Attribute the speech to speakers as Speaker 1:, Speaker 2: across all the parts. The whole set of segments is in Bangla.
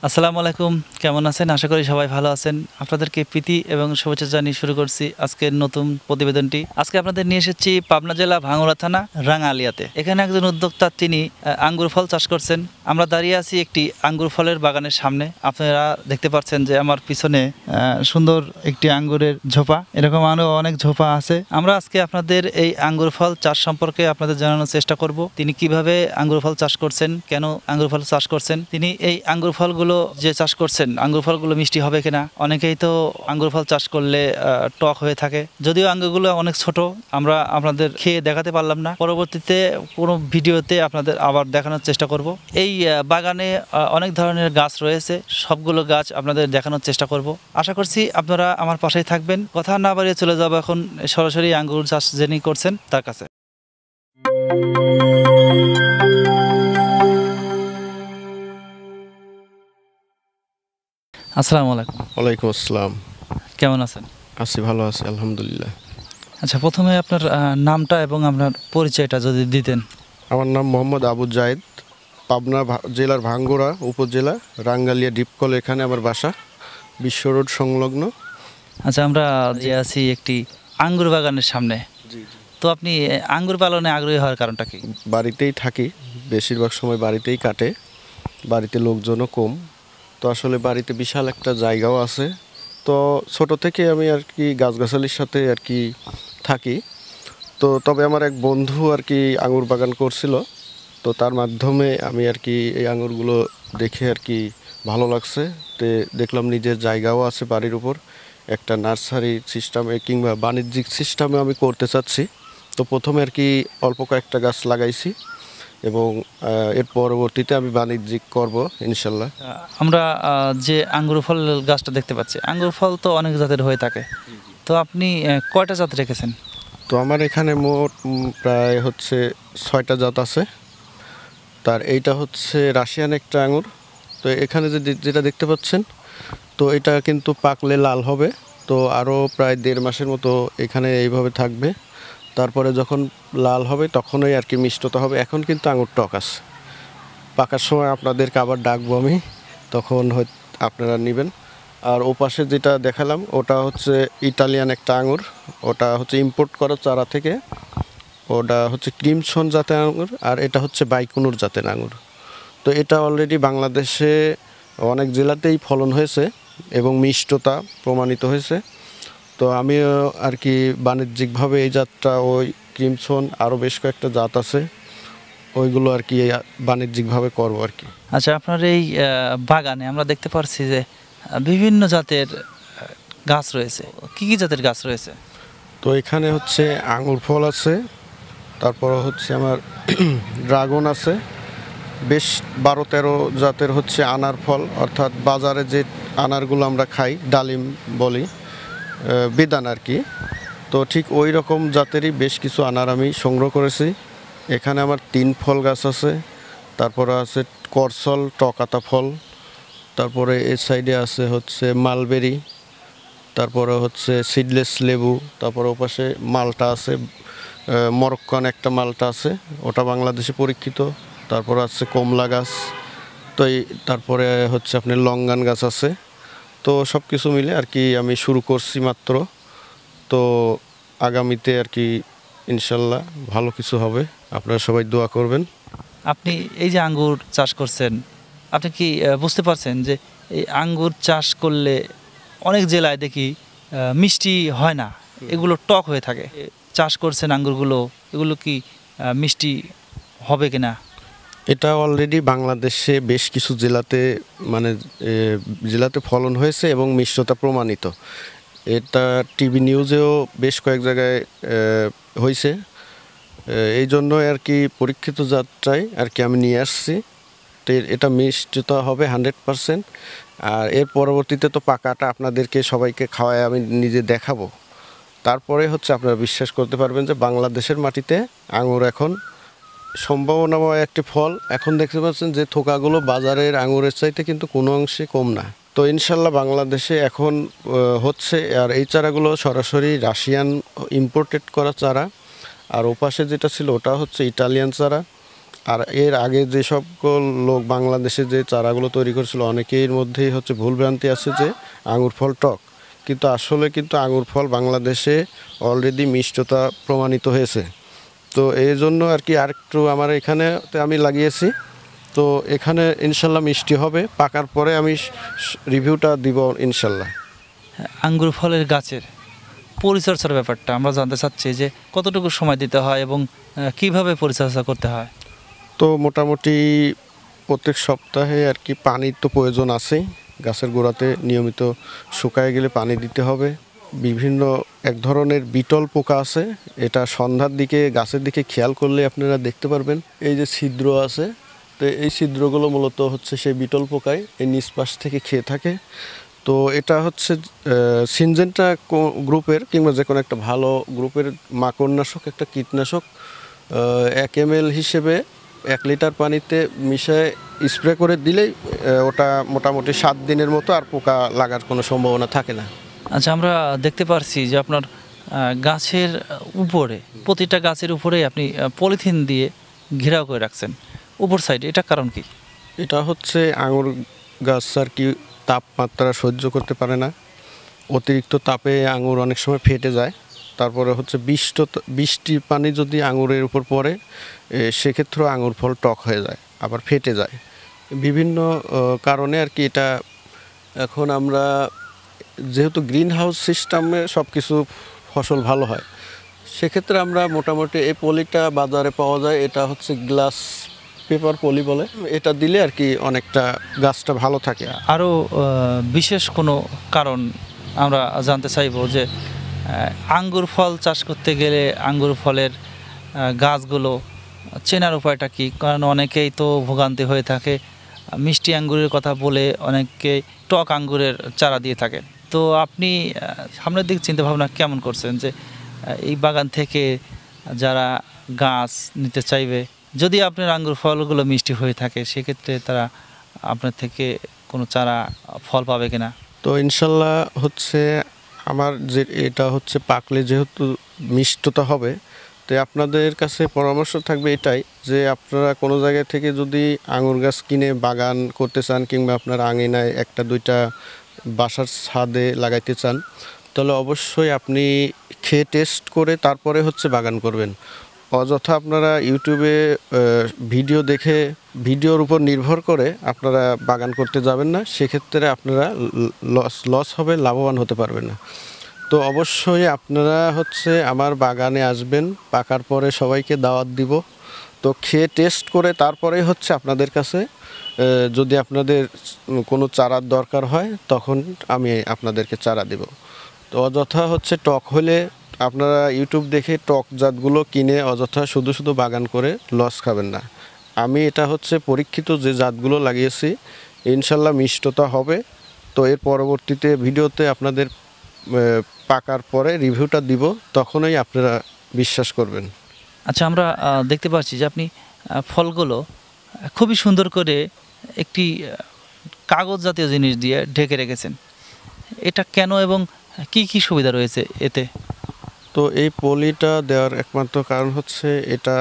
Speaker 1: আসসালামু আলাইকুম, কেমন আছেন? আশা করি সবাই ভালো আছেন। আপনাদেরকে প্রীতি এবং শুভেচ্ছা জানিয়ে শুরু করছি আজকের নতুন প্রতিবেদনটি। আজকে আপনাদের নিয়ে এসেছি পাবনা জেলা ভাঙ্গুড়া থানা রাঙালিয়াতে। এখানে একজন উদ্যোক্তা, তিনি আঙ্গুর ফল চাষ করছেন। আমরা দাঁড়িয়ে আছি একটি আঙ্গুর ফলের বাগানের সামনে। আপনারা দেখতে পাচ্ছেন যে আমার পিছনে সুন্দর একটি আঙ্গুরের ঝোপা, এরকম আরও অনেক ঝোপা আছে। আমরা আজকে আপনাদের এই আঙ্গুর ফল চাষ সম্পর্কে আপনাদের জানানোর চেষ্টা করব। তিনি কিভাবে আঙ্গুর ফল চাষ করছেন, কেন আঙ্গুর ফল চাষ করছেন, তিনি এই আঙ্গুর ফলগুলো যে চাষ করছেন, আঙ্গুর ফলগুলো মিষ্টি হবে কিনা। অনেকেই তো আঙ্গুর ফল চাষ করলে টক হয়ে থাকে। যদিও আঙ্গুরগুলো অনেক ছোট, আমরা আপনাদের খেয়ে দেখাতে পারলাম না। পরবর্তীতে কোনো ভিডিওতে আপনাদের আবার দেখানোর চেষ্টা করব। এই বাগানে অনেক ধরনের গাছ রয়েছে, সবগুলো গাছ আপনাদের দেখানোর চেষ্টা করব। আশা করছি আপনারা আমার পাশেই থাকবেন। কথা না বাড়িয়ে চলে যাব এখন সরাসরি আঙ্গুর চাষ যিনি করছেন তার কাছে। আসসালামু আলাইকুম।
Speaker 2: ওয়ালাইকুম আসসালাম।
Speaker 1: কেমন আছেন?
Speaker 2: আছি, ভালো আছি আলহামদুলিল্লাহ।
Speaker 1: আচ্ছা, প্রথমে আপনার নামটা এবং আপনার পরিচয়টা যদি দিতেন।
Speaker 2: আমার নাম মোহাম্মদ আবু জায়েদ, পাবনা জেলার ভাঙ্গুড়া উপজেলা রাঙ্গালিয়া ডিপকল, এখানে আমার বাসা, বিশ্ব রোড সংলগ্ন।
Speaker 1: আচ্ছা, আমরা যে আছি একটি আঙ্গুর বাগানের সামনে। তো আপনি আঙ্গুর পালনে আগ্রহী হওয়ার কারণটা কি?
Speaker 2: বাড়িতেই থাকি, বেশিরভাগ সময় বাড়িতেই কাটে, বাড়িতে লোকজনও কম, তো আসলে বাড়িতে বিশাল একটা জায়গাও আছে। তো ছোট থেকে আমি আর কি গাছগাছালির সাথে আর কি থাকি। তো তবে আমার এক বন্ধু আর কি আঙুর বাগান করছিল, তো তার মাধ্যমে আমি আর কি এই আঙুরগুলো দেখে আর কি ভালো লাগছে। তো দেখলাম নিজের জায়গাও আছে বাড়ির উপর, একটা নার্সারি সিস্টেমে কিংবা বাণিজ্যিক সিস্টেমে আমি করতে চাচ্ছি। তো প্রথমে আর কি অল্প কয়েকটা গাছ লাগাইছি এবং এর পরবর্তীতে আমি বাণিজ্যিক করব ইনশাল্লাহ।
Speaker 1: আমরা যে আঙ্গুর ফল গাছটা দেখতে পাচ্ছি, আঙ্গুর ফল তো অনেক জাতের হয়ে থাকে। তো আপনি কয়টা জাত রেখেছেন?
Speaker 2: তো আমার এখানে মোট প্রায় হচ্ছে 6টা জাত আছে। তার এইটা হচ্ছে রাশিয়ান একটা আঙুর। তো এখানে যেটা দেখতে পাচ্ছেন, তো এটা কিন্তু পাকলে লাল হবে। তো আরও প্রায় 1.5 মাসের মতো এখানে এইভাবে থাকবে। তারপরে যখন লাল হবে তখনই আর কি মিষ্টতা হবে। এখন কিন্তু আঙুর টক আছে, পাকার সময় আপনাদেরকে আবার ডাকবো আমি, তখন আপনারা নেবেন। আর ওপাশে যেটা দেখালাম ওটা হচ্ছে ইটালিয়ান একটা আঙুর, ওটা হচ্ছে ইম্পোর্ট করা চারা থেকে, ওটা হচ্ছে ক্রিমসন জাতের আঙুর, আর এটা হচ্ছে বাইকুনুর জাতের আঙুর। তো এটা অলরেডি বাংলাদেশে অনেক জেলাতেই ফলন হয়েছে এবং মিষ্টতা প্রমাণিত হয়েছে। তো আমিও আর কি বাণিজ্যিকভাবে এই জাতটা, ওই ক্রিমসন আরও বেশ কয়েকটা জাত আছে, ওইগুলো আর কি বাণিজ্যিকভাবে করবো আর কি।
Speaker 1: আচ্ছা, আপনার এই বাগানে আমরা দেখতে পাচ্ছি যে বিভিন্ন জাতের গাছ রয়েছে। কি কি জাতের গাছ রয়েছে?
Speaker 2: তো এখানে হচ্ছে আঙুর ফল আছে, তারপর হচ্ছে আমার ড্রাগন আছে, বেশ 12-13 জাতের হচ্ছে আনার ফল, অর্থাৎ বাজারে যে আনারগুলো আমরা খাই, ডালিম বলি, বেদানা আর কি। তো ঠিক ওই রকম জাতেরই বেশ কিছু আনার আমি সংগ্রহ করেছি। এখানে আমার 3 ফল গাছ আছে, তারপরে আছে করসল টকাতা ফল, তারপরে এর সাইডে আছে হচ্ছে মালবেরি, তারপরে হচ্ছে সিডলেস লেবু, তারপরে ওপাশে মালটা আছে, মরক্কান একটা মালটা আছে, ওটা বাংলাদেশে পরীক্ষিত। তারপরে আছে কমলা গাছ, তো তারপরে হচ্ছে আপনার লঙ্গান গাছ আছে। তো সব কিছু মিলে আর কি আমি শুরু করছি মাত্র। তো আগামীতে আর কি ইনশাল্লাহ ভালো কিছু হবে, আপনারা সবাই দোয়া করবেন।
Speaker 1: আপনি এই যে আঙ্গুর চাষ করছেন, আপনি কি বুঝতে পারছেন যে এই আঙ্গুর চাষ করলে অনেক জেলায় দেখি মিষ্টি হয় না, এগুলো টক হয়ে থাকে। চাষ করছেন আঙ্গুরগুলো, এগুলো কি মিষ্টি হবে কিনা?
Speaker 2: এটা অলরেডি বাংলাদেশে বেশ কিছু জেলাতে মানে জেলাতে ফলন হয়েছে এবং মিষ্টতা প্রমাণিত। এটা টিভি নিউজেও বেশ কয়েক জায়গায় হয়েছে। এই জন্য আর কি পরীক্ষিত যাত্রায় আর কি আমি নিয়ে আসছি। তো এটা মিষ্টতা হবে 100%। আর এর পরবর্তীতে তো পাকাটা আপনাদেরকে সবাইকে খাওয়ায় আমি নিজে দেখাবো, তারপরে হচ্ছে আপনারা বিশ্বাস করতে পারবেন যে বাংলাদেশের মাটিতে আঙুর এখন সম্ভাবনাময় একটি ফল। এখন দেখতে পাচ্ছেন যে থোকাগুলো বাজারের আঙুরের চাইতে কিন্তু কোনো অংশে কম না। তো ইনশাল্লাহ বাংলাদেশে এখন হচ্ছে। আর এই চারাগুলো সরাসরি রাশিয়ান ইম্পোর্টেড করা চারা, আর ওপাশে যেটা ছিল ওটা হচ্ছে ইটালিয়ান চারা। আর এর আগে যে সকল লোক বাংলাদেশে যে চারাগুলো তৈরি করেছিল অনেকের মধ্যেই হচ্ছে ভুলভ্রান্তি আছে যে আঙুর ফল টক, কিন্তু আসলে কিন্তু আঙুর ফল বাংলাদেশে অলরেডি মিষ্টতা প্রমাণিত হয়েছে। তো এই জন্য আর কি আরেকটু আমার এখানে আমি লাগিয়েছি, তো এখানে ইনশাল্লাহ মিষ্টি হবে, পাকার পরে আমি রিভিউটা দিব ইনশাল্লাহ।
Speaker 1: আঙ্গুর ফলের গাছের পরিচর্যার ব্যাপারটা আমরা জানতে চাচ্ছি যে কতটুকু সময় দিতে হয় এবং কিভাবে পরিচর্যা করতে হয়।
Speaker 2: তো মোটামুটি প্রত্যেক সপ্তাহে আর কি পানির তো প্রয়োজন আছে, গাছের গোড়াতে নিয়মিত শুকায় গেলে পানি দিতে হবে। বিভিন্ন এক ধরনের বিটল পোকা আছে, এটা সন্ধ্যার দিকে গাছের দিকে খেয়াল করলে আপনারা দেখতে পারবেন এই যে ছিদ্র আছে, তো এই ছিদ্রগুলো মূলত হচ্ছে সেই বিটল পোকায় এই নিচ পাশ থেকে খেয়ে থাকে। তো এটা হচ্ছে সিনজেন্টা গ্রুপের কিংবা যে কোনো একটা ভালো গ্রুপের মাকড়নাশক, একটা কীটনাশক 1 ml হিসেবে 1 লিটার পানিতে মিশিয়ে স্প্রে করে দিলেই ওটা মোটামুটি 7 দিনের মতো আর পোকা লাগার কোনো সম্ভাবনা থাকে না।
Speaker 1: আচ্ছা, আমরা দেখতে পারছি যে আপনার গাছের উপরে, প্রতিটা গাছের উপরেই আপনি পলিথিন দিয়ে ঘেরাও করে রাখছেন উপর সাইডে, এটা কারণ কি?
Speaker 2: এটা হচ্ছে আঙুর গাছ আর কি তাপমাত্রা সহ্য করতে পারে না, অতিরিক্ত তাপে আঙুর অনেক সময় ফেটে যায়। তারপরে হচ্ছে বৃষ্টির পানি যদি আঙুরের উপর পড়ে সেক্ষেত্রেও আঙুর ফল টক হয়ে যায়, আবার ফেটে যায় বিভিন্ন কারণে আর কি। এটা এখন আমরা যেহেতু গ্রিন হাউস সিস্টেমে সব কিছু ফসল ভালো হয়, সেক্ষেত্রে আমরা মোটামুটি এই পলিটা বাজারে পাওয়া যায়, এটা হচ্ছে গ্লাস পেপার পলি বলে, এটা দিলে আর কি অনেকটা গাছটা ভালো থাকে।
Speaker 1: আরও বিশেষ কোনো কারণ আমরা জানতে চাইব যে আঙ্গুর ফল চাষ করতে গেলে আঙ্গুর ফলের গাছগুলো চেনার উপায়টা কি? কারণ অনেকেই তো ভোগান্তি হয়ে থাকে, মিষ্টি আঙ্গুরের কথা বলে অনেকে টক আঙ্গুরের চারা দিয়ে থাকে। তো আপনি সামনের দিক চিন্তা ভাবনা কেমন করছেন যে এই বাগান থেকে যারা গাছ নিতে চাইবে, যদি আপনার আঙ্গুর ফলগুলো মিষ্টি হয়ে থাকে সেক্ষেত্রে তারা আপনার থেকে কোনো চারা ফল পাবে কিনা?
Speaker 2: তো ইনশাল্লাহ হচ্ছে আমার যে এটা হচ্ছে পাকলে যেহেতু মিষ্টতা হবে, তো আপনাদের কাছে পরামর্শ থাকবে এটাই যে আপনারা কোনো জায়গা থেকে যদি আঙুর গাছ কিনে বাগান করতে চান কিংবা আপনার আঙিনায় একটা দুইটা বাসার ছাদে লাগাইতে চান, তাহলে অবশ্যই আপনি খেয়ে টেস্ট করে তারপরে হচ্ছে বাগান করবেন। অযথা আপনারা ইউটিউবে ভিডিও দেখে ভিডিওর উপর নির্ভর করে আপনারা বাগান করতে যাবেন না, সেক্ষেত্রে আপনারা লস হবে, লাভবান হতে পারবেন না। তো অবশ্যই আপনারা হচ্ছে আমার বাগানে আসবেন, পাকার পরে সবাইকে দাওয়াত দিব। তো খেয়ে টেস্ট করে তারপরেই হচ্ছে আপনাদের কাছে যদি আপনাদের কোনো চারার দরকার হয় তখন আমি আপনাদেরকে চারা দেব। তো অযথা হচ্ছে টক হলে আপনারা ইউটিউব দেখে টক জাতগুলো কিনে অযথা শুধু শুধু বাগান করে লস খাবেন না। আমি এটা হচ্ছে পরীক্ষিত যে জাতগুলো লাগিয়েছি, ইনশাল্লাহ মিষ্টতা হবে। তো এর পরবর্তীতে ভিডিওতে আপনাদের পাকার পরে রিভিউটা দিব, তখনই আপনারা বিশ্বাস করবেন।
Speaker 1: আচ্ছা, আমরা দেখতে পাচ্ছি যে আপনি ফলগুলো খুবই সুন্দর করে একটি কাগজ জাতীয় জিনিস দিয়ে ঢেকে রেখেছেন, এটা কেন এবং কি কি সুবিধা রয়েছে এতে?
Speaker 2: তো এই পলিটা দেওয়ার একমাত্র কারণ হচ্ছে এটা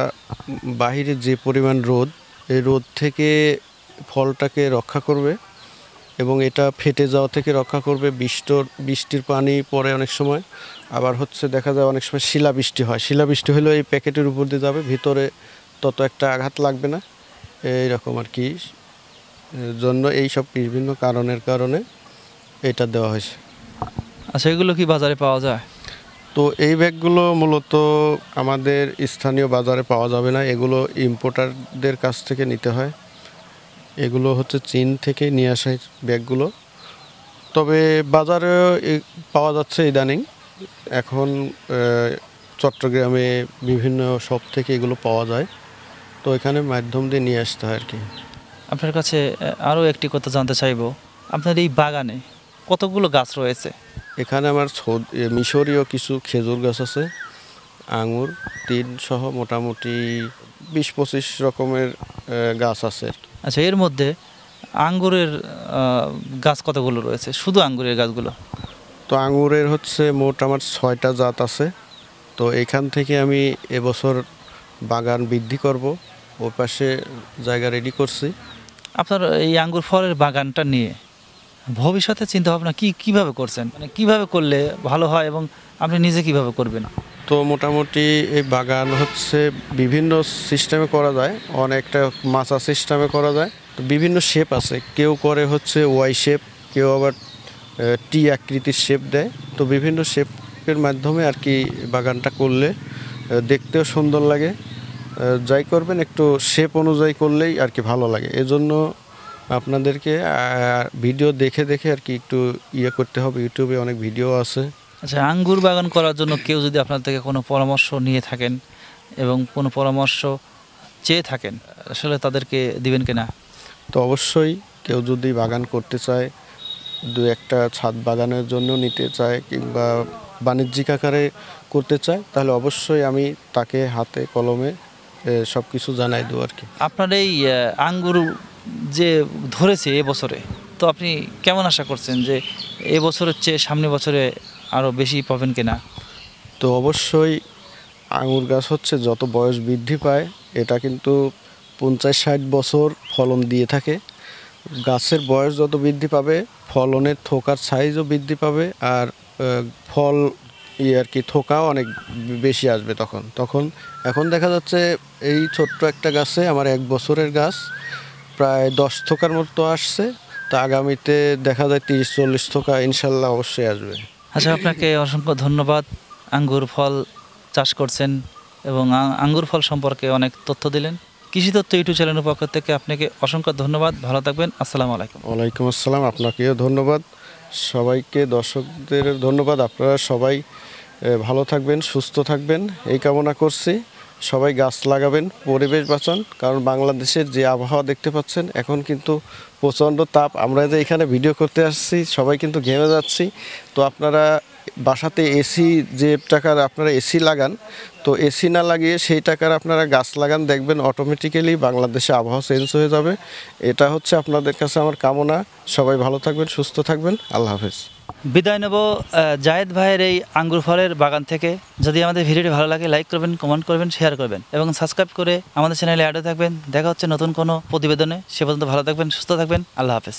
Speaker 2: বাহিরে যে পরিমাণ রোদ, এই রোদ থেকে ফলটাকে রক্ষা করবে এবং এটা ফেটে যাওয়া থেকে রক্ষা করবে। বৃষ্টির পানি পড়ে অনেক সময়, আবার হচ্ছে দেখা যায় অনেক সময় শিলাবৃষ্টি হয়, শিলাবৃষ্টি হলেও এই প্যাকেটের উপর দিয়ে যাবে, ভিতরে তত একটা আঘাত লাগবে না, এইরকম আর কি জন্য এই সব বিভিন্ন কারণে এটা দেওয়া হয়েছে।
Speaker 1: আচ্ছা, এগুলো কি বাজারে পাওয়া যায়?
Speaker 2: তো এই ব্যাগগুলো মূলত আমাদের স্থানীয় বাজারে পাওয়া যাবে না, এগুলো ইম্পোর্টারদের কাছ থেকে নিতে হয়, এগুলো হচ্ছে চীন থেকে নিয়ে আসা ব্যাগগুলো। তবে বাজারে পাওয়া যাচ্ছে ইদানিং, এখন চট্টগ্রামে বিভিন্ন শপ থেকে এগুলো পাওয়া যায়, তো এখানে মাধ্যম দিয়ে নিয়ে আসতে হয় আর কি।
Speaker 1: আপনার কাছে আরও একটি কথা জানতে চাইব, আপনার এই বাগানে কতগুলো গাছ রয়েছে?
Speaker 2: এখানে আমার মিশরীয় কিছু খেজুর গাছ আছে, আঙুর 3 সহ মোটামুটি 20-25 রকমের গাছ আছে।
Speaker 1: আচ্ছা, এর মধ্যে আঙ্গুরের গাছ কতগুলো রয়েছে, শুধু আঙ্গুরের গাছগুলো?
Speaker 2: তো আঙুরের হচ্ছে মোট আমার 6টা জাত আছে। তো এখান থেকে আমি এবছর বাগান বৃদ্ধি করব, ওই পাশে জায়গা রেডি করছি।
Speaker 1: আপনার এই আঙ্গুর ফলের বাগানটা নিয়ে ভবিষ্যতে চিন্তা ভাবনা কিভাবে করছেন, মানে কিভাবে করলে ভালো হয় এবং আপনি নিজে কিভাবে করবেন?
Speaker 2: তো মোটামুটি এই বাগান হচ্ছে বিভিন্ন সিস্টেমে করা যায়, অনেকটা মাচা সিস্টেমে করা যায়। তো বিভিন্ন শেপ আছে, কেউ করে হচ্ছে ওয়াই শেপ, কেউ আবার টি আকৃতির শেপ দেয়। তো বিভিন্ন শেপের মাধ্যমে আর কি বাগানটা করলে দেখতেও সুন্দর লাগে। যাই করবেন একটু শেপ অনুযায়ী করলেই আর কি ভালো লাগে। এজন্য আপনাদেরকে ভিডিও দেখে দেখে আর কি একটু করতে হবে। ইউটিউবে অনেক ভিডিও আছে।
Speaker 1: আচ্ছা, আঙ্গুর বাগান করার জন্য কেউ যদি আপনার থেকে কোনো পরামর্শ নিয়ে থাকেন এবং কোনো পরামর্শ চেয়ে থাকেন, আসলে তাদেরকে দিবেন কিনা?
Speaker 2: তো অবশ্যই কেউ যদি বাগান করতে চায়, দু একটা ছাদ বাগানের জন্য নিতে চায় কিংবা বাণিজ্যিক আকারে করতে চায়, তাহলে অবশ্যই আমি তাকে হাতে কলমে সব কিছু জানাই দেবো আর কি।
Speaker 1: আপনার এই আঙ্গুর যে ধরেছে এবছরে, তো আপনি কেমন আশা করছেন যে এবছরের চেয়ে সামনের বছরে আরও বেশি পাবেন কিনা?
Speaker 2: তো অবশ্যই আঙুর গাছ হচ্ছে যত বয়স বৃদ্ধি পায়, এটা কিন্তু 50-60 বছর ফলন দিয়ে থাকে। গাছের বয়স যত বৃদ্ধি পাবে, ফলনের থোকার সাইজও বৃদ্ধি পাবে, আর ফল আর কি থোকাও অনেক বেশি আসবে তখন এখন দেখা যাচ্ছে এই ছোট্ট একটা গাছে আমার 1 বছরের গাছ প্রায় 10 থোকার মতো আসছে। তো আগামীতে দেখা যায় 30-40 থোকা ইনশাল্লাহ অবশ্যই আসবে।
Speaker 1: আচ্ছা, আপনাকে অসংখ্য ধন্যবাদ। আঙ্গুর ফল চাষ করছেন এবং আঙ্গুর ফল সম্পর্কে অনেক তথ্য দিলেন। কৃষি তথ্য ইউটিউব চ্যানেলের পক্ষ থেকে আপনাকে অসংখ্য ধন্যবাদ। ভালো থাকবেন। আসসালামু আলাইকুম।
Speaker 2: ওয়ালাইকুম আসসালাম। আপনাকেও ধন্যবাদ। সবাইকে, দর্শকদের ধন্যবাদ। আপনারা সবাই ভালো থাকবেন, সুস্থ থাকবেন এই কামনা করছি। সবাই গাছ লাগাবেন, পরিবেশ বাঁচান। কারণ বাংলাদেশের যে আবহাওয়া দেখতে পাচ্ছেন, এখন কিন্তু প্রচণ্ড তাপ। আমরা যে এখানে ভিডিও করতে আসছি, সবাই কিন্তু ঘেমে যাচ্ছি। তো আপনারা বাসাতে এসি, যে টাকার আপনারা এসি লাগান, তো এসি না লাগিয়ে সেই টাকার আপনারা গাছ লাগান, দেখবেন অটোমেটিক্যালি বাংলাদেশে আবহাওয়া চেঞ্জ হয়ে যাবে। এটা হচ্ছে আপনাদের কাছে আমার কামনা। সবাই ভালো থাকবেন, সুস্থ থাকবেন। আল্লাহ হাফেজ।
Speaker 1: বিদায় নেব জায়েদ ভাইয়ের এই আঙ্গুর ফলের বাগান থেকে। যদি আমাদের ভিডিওটি ভালো লাগে, লাইক করবেন, কমেন্ট করবেন, শেয়ার করবেন এবং সাবস্ক্রাইব করে আমাদের চ্যানেলে অ্যাড হয়ে থাকবেন। দেখা হচ্ছে নতুন কোনো প্রতিবেদনে। সে পর্যন্ত ভালো থাকবেন, সুস্থ থাকবেন। আল্লাহ হাফেজ।